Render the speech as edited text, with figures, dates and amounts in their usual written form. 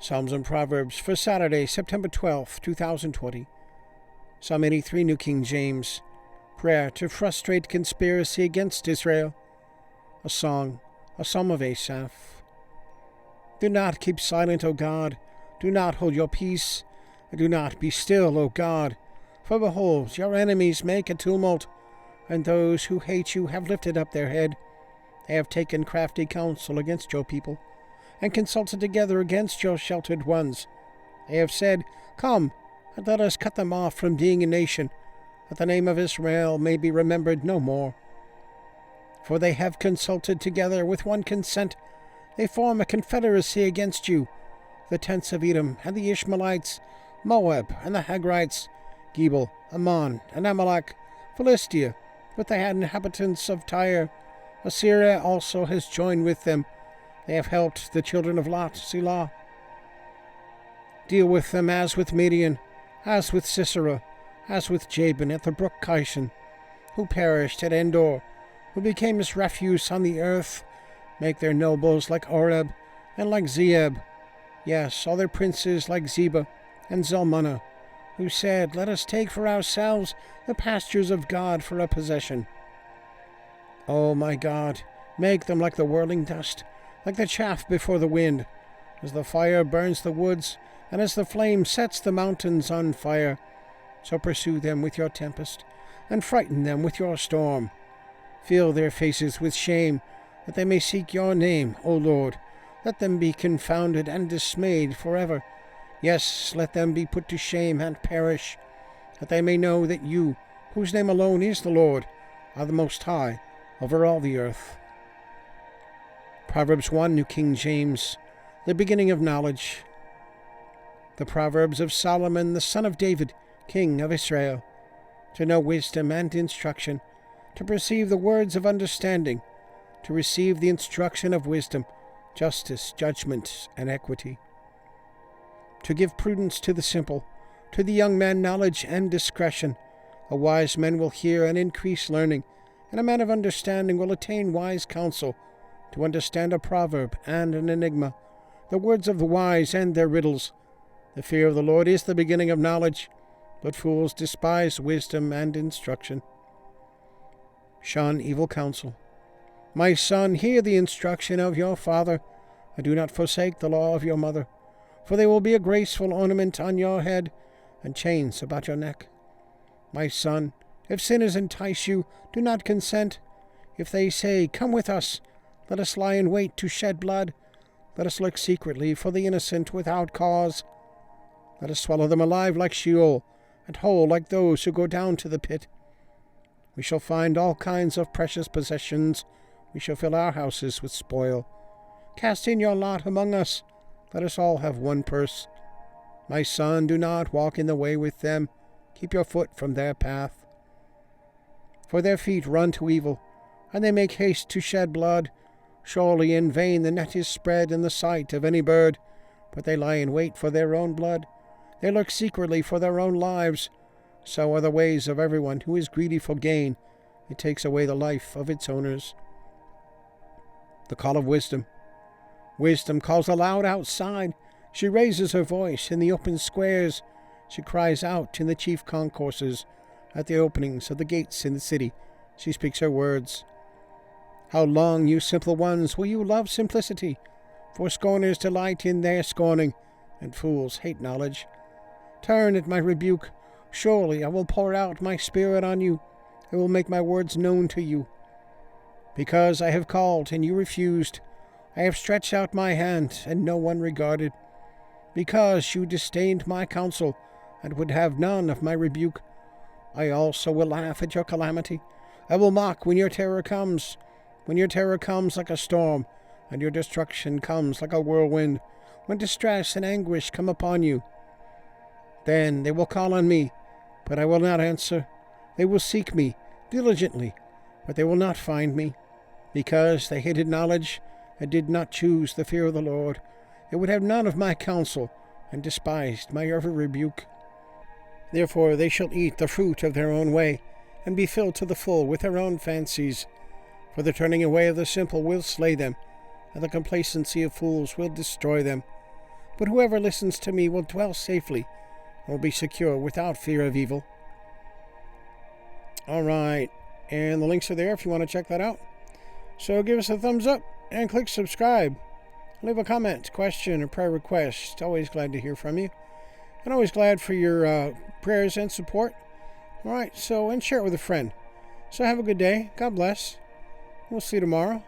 Psalms and Proverbs for Saturday, September 12th, 2020. Psalm 83, New King James. Prayer to frustrate conspiracy against Israel. A song, a Psalm of Asaph. Do not keep silent, O God. Do not hold your peace. Do not be still, O God. For behold, your enemies make a tumult, and those who hate you have lifted up their head. They have taken crafty counsel against your people, and consulted together against your sheltered ones. They have said, Come, and let us cut them off from being a nation, that the name of Israel may be remembered no more. For they have consulted together with one consent. They form a confederacy against you, the tents of Edom and the Ishmaelites, Moab and the Hagrites, Gebal, Ammon, and Amalek, Philistia, with the inhabitants of Tyre. Assyria also has joined with them. They have helped the children of Lot, Selah. Deal with them as with Midian, as with Sisera, as with Jabin at the brook Kishon, who perished at Endor, who became as refuse on the earth. Make their nobles like Oreb and like Zeeb, yes, all their princes like Zebah and Zalmunna, who said, Let us take for ourselves the pastures of God for a possession. O my God, make them like the whirling dust, like the chaff before the wind, as the fire burns the woods, and as the flame sets the mountains on fire. So pursue them with your tempest, and frighten them with your storm. Fill their faces with shame, that they may seek your name, O Lord. Let them be confounded and dismayed forever. Yes, let them be put to shame and perish, that they may know that you, whose name alone is the Lord, are the Most High over all the earth. Proverbs 1, New King James, the beginning of knowledge. The Proverbs of Solomon, the son of David, king of Israel, to know wisdom and instruction, to perceive the words of understanding, to receive the instruction of wisdom, justice, judgment, and equity. To give prudence to the simple, to the young man knowledge and discretion. A wise man will hear and increase learning, and a man of understanding will attain wise counsel. To understand a proverb and an enigma, the words of the wise and their riddles. The fear of the Lord is the beginning of knowledge, but fools despise wisdom and instruction. Shun evil counsel. My son, hear the instruction of your father, and do not forsake the law of your mother, for they will be a graceful ornament on your head, and chains about your neck. My son, if sinners entice you, do not consent. If they say, Come with us, let us lie in wait to shed blood. Let us look secretly for the innocent without cause. Let us swallow them alive like Sheol, and whole like those who go down to the pit. We shall find all kinds of precious possessions. We shall fill our houses with spoil. Cast in your lot among us. Let us all have one purse. My son, do not walk in the way with them. Keep your foot from their path. For their feet run to evil, and they make haste to shed blood. Surely in vain the net is spread in the sight of any bird, but they lie in wait for their own blood. They look secretly for their own lives. So are the ways of everyone who is greedy for gain. It takes away the life of its owners. The call of wisdom. Wisdom calls aloud outside. She raises her voice in the open squares. She cries out in the chief concourses, at the openings of the gates in the city. She speaks her words. How long, you simple ones, will you love simplicity? For scorners delight in their scorning, and fools hate knowledge. Turn at my rebuke. Surely I will pour out my spirit on you. I will make my words known to you. Because I have called, and you refused. I have stretched out my hand, and no one regarded. Because you disdained my counsel, and would have none of my rebuke. I also will laugh at your calamity. I will mock when your terror comes. When your terror comes like a storm, and your destruction comes like a whirlwind, when distress and anguish come upon you. Then they will call on me, but I will not answer. They will seek me diligently, but they will not find me. Because they hated knowledge, and did not choose the fear of the Lord. They would have none of my counsel, and despised my every rebuke. Therefore they shall eat the fruit of their own way, and be filled to the full with their own fancies. For the turning away of the simple will slay them, and the complacency of fools will destroy them. but whoever listens to me will dwell safely and will be secure without fear of evil. All right, and the links are there if you want to check that out. So give us a thumbs up and click subscribe. Leave a comment, question, or prayer request. Always glad to hear from you. And always glad for your prayers and support. All right, and share it with a friend. So have a good day. God bless. We'll see you tomorrow.